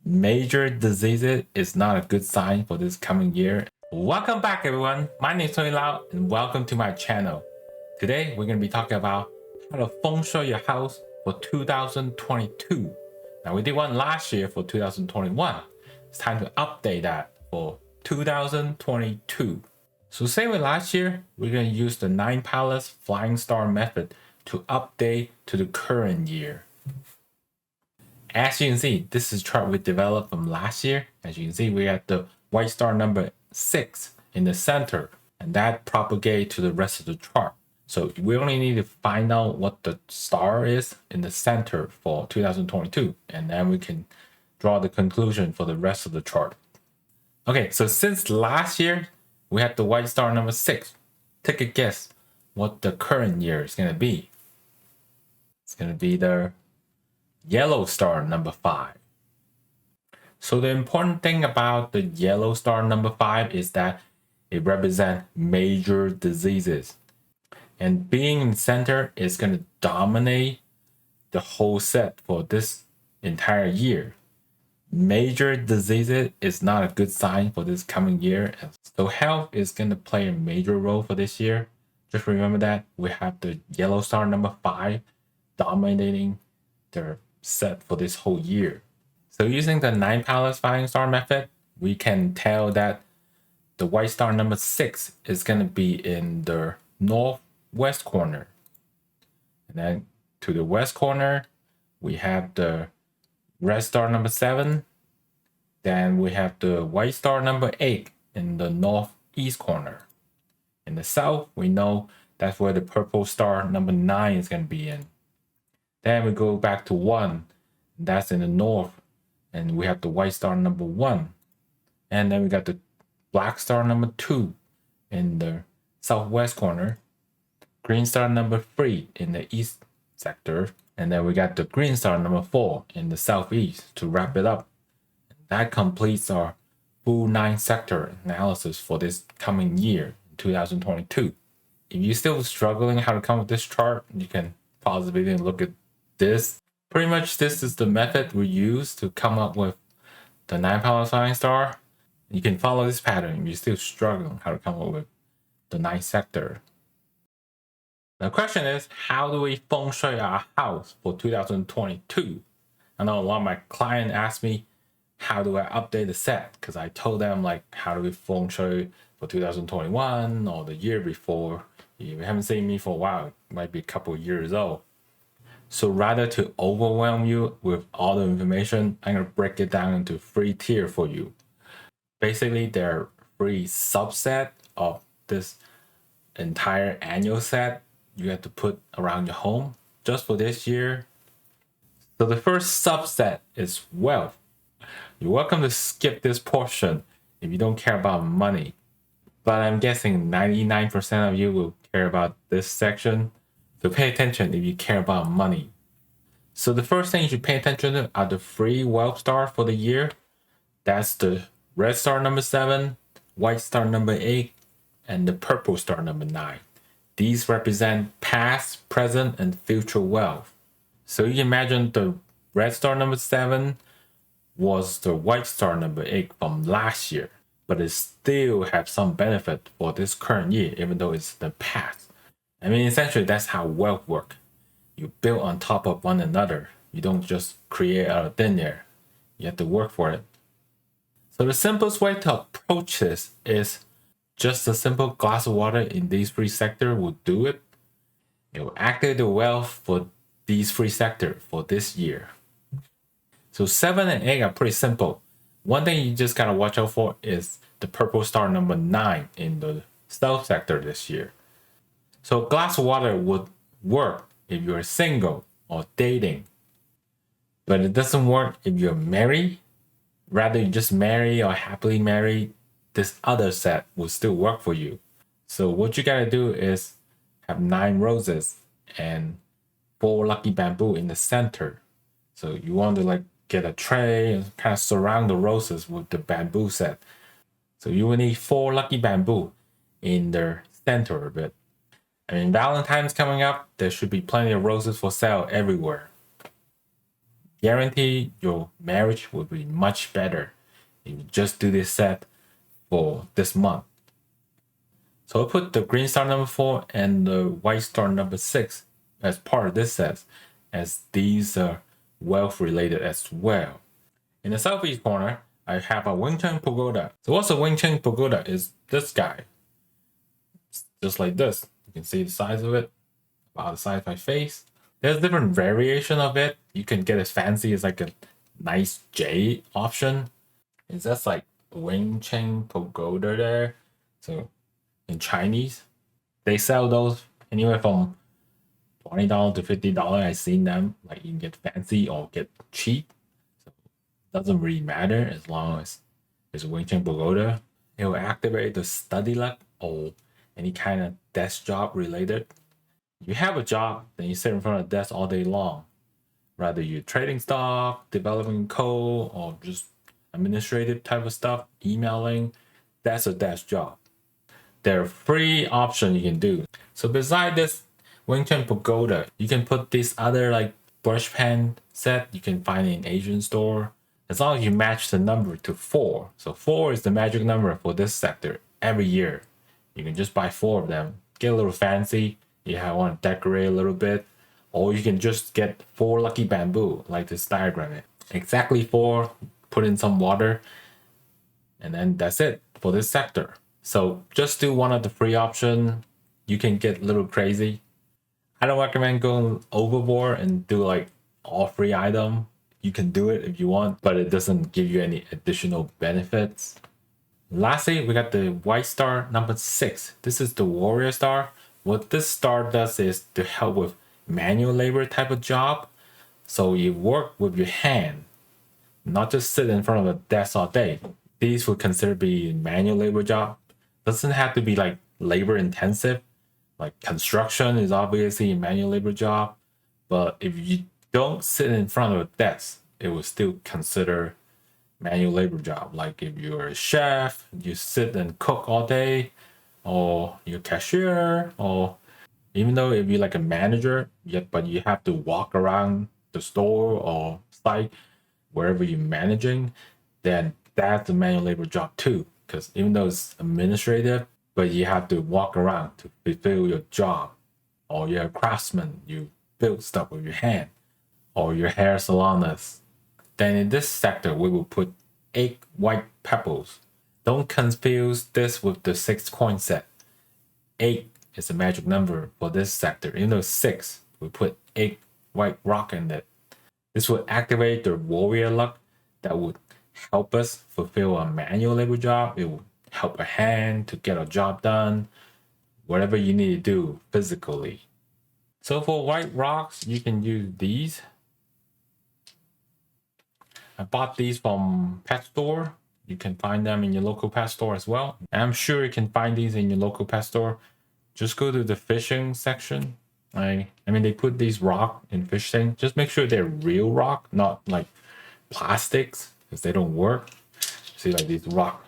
Major diseases is not a good sign for this coming year. Welcome back, everyone. My name is Tony Lau, and welcome to my channel. Today, we're going to be talking about how to feng shui your house for 2022. Now, we did one last year for 2021. It's time to update that for 2022. So same with last year, we're going to use the 9 Palace Flying Star method to update to the current year. As you can see, this is a chart we developed from last year. As you can see, we have the white star number 6 in the center, and that propagates to the rest of the chart. So we only need to find out what the star is in the center for 2022, and then we can draw the conclusion for the rest of the chart. Okay, so since last year, we had the white star number 6. Take a guess what the current year is going to be. It's going to be the yellow star number 5. So the important thing about the yellow star number 5 is that it represents major diseases. And being in the center is going to dominate the whole set for this entire year. Major diseases is not a good sign for this coming year. So health is going to play a major role for this year. Just remember that we have the yellow star number 5 dominating the set for this whole year. So using the 9 Palace Flying Star method, we can tell that the white star number 6 is going to be in the northwest corner. And then to the west corner, we have the red star number 7. Then we have the white star number 8 in the northeast corner. In the south, we know that's where the purple star number 9 is going to be in. Then we go back to 1, that's in the north, and we have the white star number 1. And then we got the black star number 2 in the southwest corner, green star number 3 in the east sector, and then we got the green star number 4 in the southeast to wrap it up. That completes our full 9 sector analysis for this coming year, 2022. If you're still struggling how to come up with this chart, you can pause the video and look at this. Pretty much this is the method we use to come up with the 9 Palace Flying Star. You can follow this pattern if you're still struggling how to come up with the 9th sector. The question is, how do we feng shui our house for 2022? I know a lot of my clients ask me, how do I update the set? Because I told them like, how do we feng shui for 2021 or the year before? If you haven't seen me for a while, it might be a couple of years old. So rather to overwhelm you with all the information, I'm going to break it down into 3 tiers for you. Basically, there are 3 subsets of this entire annual set you have to put around your home just for this year. So the first subset is wealth. You're welcome to skip this portion if you don't care about money. But I'm guessing 99% of you will care about this section. So pay attention if you care about money. So the first thing you should pay attention to are the 3 wealth stars for the year. That's the red star number 7, white star number 8, and the purple star number 9. These represent past, present, and future wealth. So you can imagine the red star number 7 was the white star number 8 from last year, but it still has some benefit for this current year, even though it's the past. I mean, essentially, that's how wealth works. You build on top of one another. You don't just create out of thin air. You have to work for it. So the simplest way to approach this is just a simple glass of water in these 3 sectors will do it. It will activate the wealth for these 3 sectors for this year. So 7 and 8 are pretty simple. One thing you just gotta watch out for is the purple star number 9 in the south sector this year. So a glass of water would work if you're single or dating, but it doesn't work if you're married. Rather you just marry or happily married, this other set will still work for you. So what you gotta do is have 9 roses and 4 lucky bamboo in the center. So you want to like get a tray and kind of surround the roses with the bamboo set. So you will need 4 lucky bamboo in the center of it. I mean, Valentine's coming up, there should be plenty of roses for sale everywhere. guarantee your marriage will be much better if you just do this set for this month. So I put the green star number 4 and the white star number 6 as part of this set, as these are wealth related as well. In the southeast corner, I have a Wing Chun pagoda. So what's a Wing Chun pagoda is this guy. It's just like this. You can see the size of it, about the size of my face. There's different variation of it. You can get as fancy as like a nice J option. It's just like Wing Chun pagoda there. So in Chinese, they sell those anywhere from $20 to $50. I've seen them. Like you can get fancy or get cheap. So it doesn't really matter as long as it's Wing Chun pagoda. It will activate the study luck or any kind of desk job related. If you have a job, then you sit in front of the desk all day long. Rather you're trading stock, developing code, or just administrative type of stuff, emailing, that's a desk job. There are 3 options you can do. So beside this Wing Chun pagoda, you can put this other like brush pen set you can find in Asian store. As long as you match the number to 4. So 4 is the magic number for this sector every year. You can just buy 4 of them. Get a little fancy. You want to decorate a little bit. Or you can just get 4 lucky bamboo, like this diagram. Exactly 4, put in some water, and then that's it for this sector. So just do one of the 3 options. You can get a little crazy. I don't recommend going overboard and do like all 3 items. You can do it if you want, but it doesn't give you any additional benefits. Lastly, we got the white star number 6. This is the warrior star. What this star does is to help with manual labor type of job. So you work with your hand, not just sit in front of a desk all day. These would consider be manual labor job. Doesn't have to be like labor intensive. Like construction is obviously a manual labor job, but if you don't sit in front of a desk, it will still consider manual labor job. Like if you're a chef, you sit and cook all day, or you're a cashier, or even though if you're like a manager, but you have to walk around the store or site wherever you're managing, then that's a manual labor job too. Because even though it's administrative, but you have to walk around to fulfill your job. Or you're a craftsman, you build stuff with your hand. Or your hair salonist. Then in this sector, we will put 8 white pebbles. Don't confuse this with the 6 coin set. 8 is the magic number for this sector. Even though 6, we put 8 white rock in it. This would activate the warrior luck that would help us fulfill a manual labor job. It would help a hand to get a job done. Whatever you need to do physically. So for white rocks, you can use these. I bought these from pet store. You can find them in your local pet store as well. And I'm sure you can find these in your local pet store. Just go to the fishing section. I mean, they put these rock in fishing. Just make sure they're real rock, not like plastics, because they don't work. See, like these rock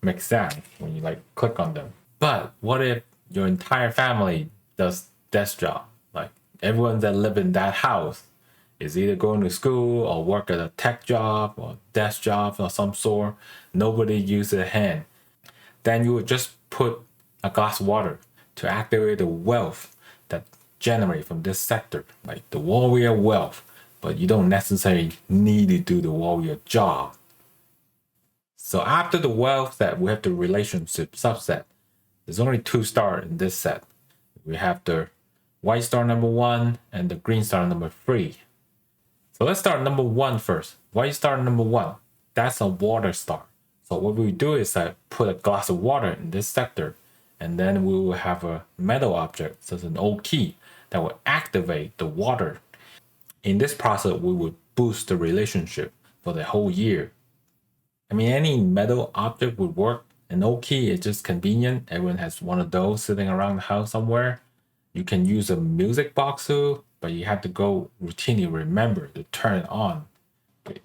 make sound when you like click on them. But what if your entire family does desk job? Like everyone that live in that house is either going to school or work at a tech job or desk job of some sort. Nobody uses a hand. Then you would just put a glass of water to activate the wealth that generate from this sector, like the warrior wealth. But you don't necessarily need to do the warrior job. So after the wealth set, we have the relationship subset. There's only 2 stars in this set. We have the white star number 1 and the green star number 3. So let's start number 1 first. White star number 1. That's a water star. So what we do is put a glass of water in this sector, and then we will have a metal object, such as an old key, that will activate the water. In this process, we would boost the relationship for the whole year. I mean, any metal object would work. An old key is just convenient. Everyone has one of those sitting around the house somewhere. You can use a music box too, but you have to go routinely remember to turn it on.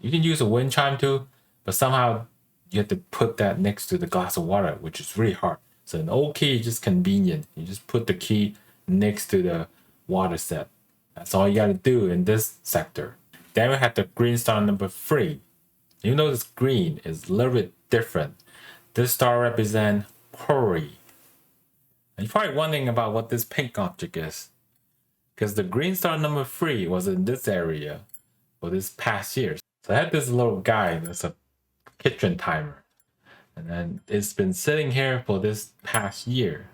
You can use a wind chime too, but somehow you have to put that next to the glass of water, which is really hard. So an old key is just convenient. You just put the key next to the water set. That's all you got to do in this sector. Then we have the green star number 3. You notice green is a little bit different. This star represents Puri. And you're probably wondering about what this pink object is, because the green star number 3 was in this area for this past year. So I had this little guy that's a kitchen timer, and then it's been sitting here for this past year.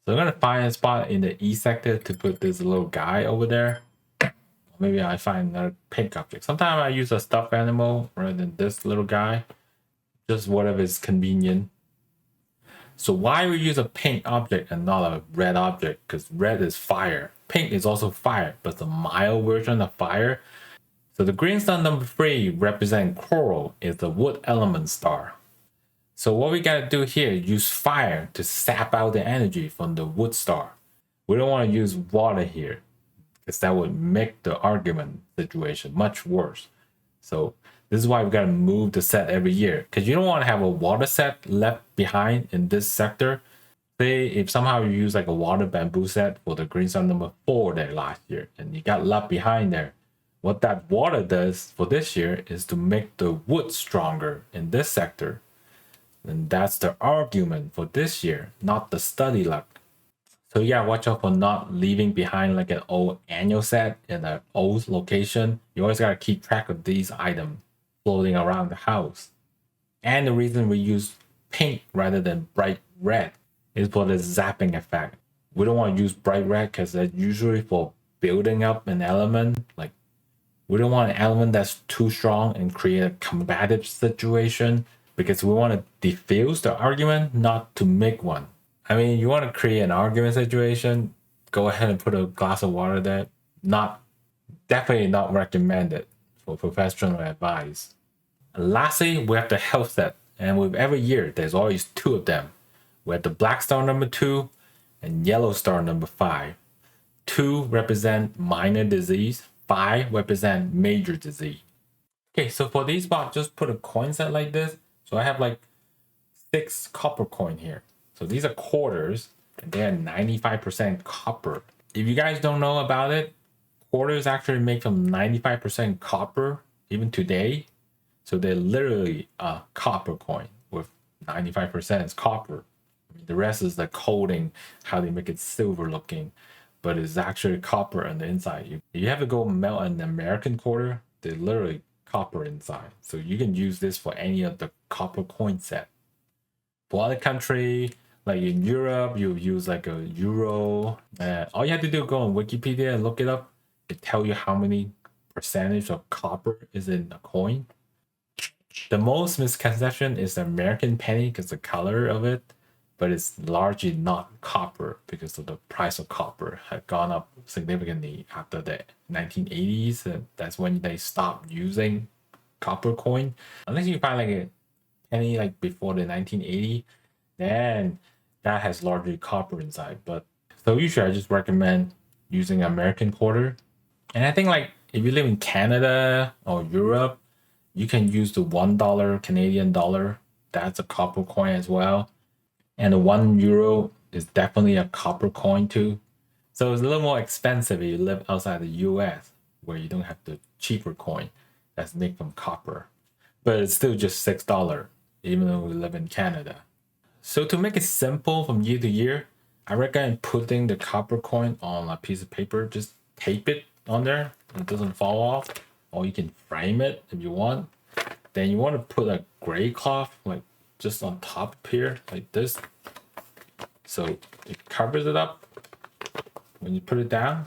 So I'm gonna find a spot in the E sector to put this little guy over there. Maybe I find another pink object. Sometimes I use a stuffed animal rather than this little guy, just whatever is convenient. So why we use a pink object and not a red object? Because red is fire. Pink is also fire, but it's a mild version of fire. So the green star number 3 represents coral, is the wood element star. So what we gotta do here, use fire to sap out the energy from the wood star. We don't want to use water here, because that would make the argument situation much worse. So this is why we gotta move the set every year, because you don't want to have a water set left behind in this sector. Say if somehow you use like a water bamboo set for the green star number 4 there last year, and you got left behind there, what that water does for this year is to make the wood stronger in this sector. And that's the argument for this year, not the study luck. So yeah, watch out for not leaving behind like an old annual set in an old location. You always gotta keep track of these items floating around the house. And the reason we use pink rather than bright red is for the zapping effect. We don't want to use bright red because that's usually for building up an element. Like, we don't want an element that's too strong and create a combative situation, because we want to diffuse the argument, not to make one. I mean, you want to create an argument situation, go ahead and put a glass of water there. Definitely not recommended for professional advice. And lastly, we have the health set. And with every year, there's always 2 of them. We have the black star number 2 and yellow star number 5. 2 represent minor disease, 5 represent major disease. Okay, so for these spots, just put a coin set like this. So I have like 6 copper coin here. So these are quarters, and they're 95% copper. If you guys don't know about it, quarters actually make from 95% copper even today. So they're literally a copper coin with 95% is copper. I mean, the rest is the coating, how they make it silver looking, but it's actually copper on the inside. You have to go melt an American quarter, they're literally copper inside. So you can use this for any of the copper coin set. For other country, like in Europe, you use like a euro. All you have to do is go on Wikipedia and look it up. It tell you how many percentage of copper is in a coin. The most misconception is the American penny because the color of it, but it's largely not copper because of the price of copper had gone up significantly after the 1980s. And that's when they stopped using copper coin. Unless you find like a penny like before the 1980, then that has largely copper inside. But so usually I just recommend using American quarter. And I think like if you live in Canada or Europe, you can use the $1 Canadian dollar. That's a copper coin as well. And the €1 is definitely a copper coin too. So it's a little more expensive if you live outside the US, where you don't have the cheaper coin that's made from copper. But it's still just $6, even though we live in Canada. So to make it simple from year to year, I recommend putting the copper coin on a piece of paper. Just tape it on there so it doesn't fall off. Or you can frame it if you want. Then you want to put a gray cloth like just on top here like this, so it covers it up when you put it down.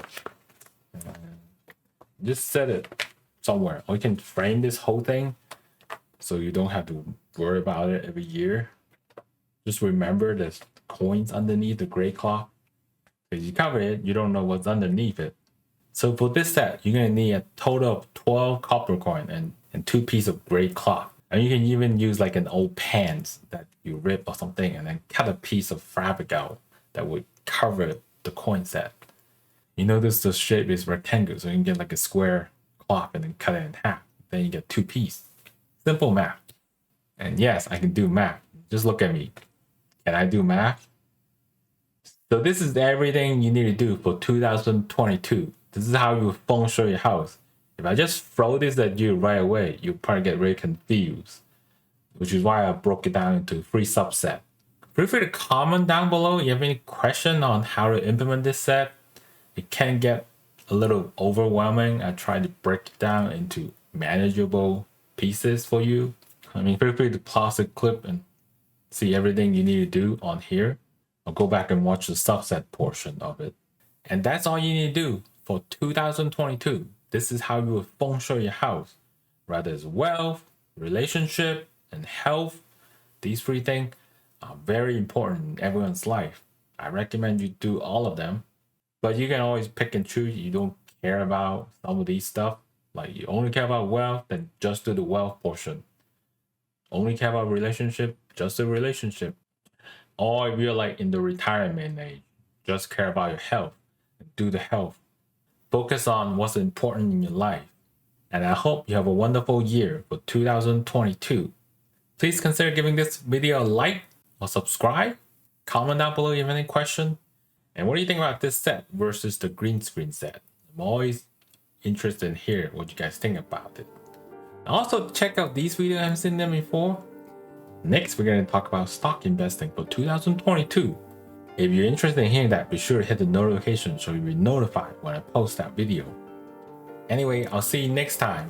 Just set it somewhere, or you can frame this whole thing so you don't have to worry about it every year. Just remember there's coins underneath the gray cloth. If you cover it, you don't know what's underneath it. So for this set, you're gonna need a total of 12 copper coin and 2 pieces of gray cloth. And you can even use like an old pants that you rip or something and then cut a piece of fabric out that would cover the coin set. You notice the shape is rectangular, so you can get like a square cloth and then cut it in half. Then you get 2 pieces. Simple math. And yes, I can do math. Just look at me. Can I do math? So this is everything you need to do for 2022. This is how you feng shui your house. If I just throw this at you right away, you'll probably get very confused, which is why I broke it down into 3 subsets. Feel free to comment down below if you have any question on how to implement this set. It can get a little overwhelming. I try to break it down into manageable pieces for you. I mean, feel free to pause the clip and see everything you need to do on here. Or go back and watch the subset portion of it. And that's all you need to do for 2022. This is how you will feng shui your house. Whether it's wealth, relationship, and health. These 3 things are very important in everyone's life. I recommend you do all of them. But you can always pick and choose. You don't care about some of these stuff. Like you only care about wealth, then just do the wealth portion. Only care about relationship, just the relationship. Or if you're like in the retirement age, just care about your health, do the health. Focus on what's important in your life. And I hope you have a wonderful year for 2022. Please consider giving this video a like or subscribe. Comment down below if you have any questions. And what do you think about this set versus the green screen set? I'm always interested in hearing what you guys think about it. Also, check out these videos. I haven't seen them before. Next, we're going to talk about stock investing for 2022. If you're interested in hearing that, be sure to hit the notification so you'll be notified when I post that video. Anyway, I'll see you next time.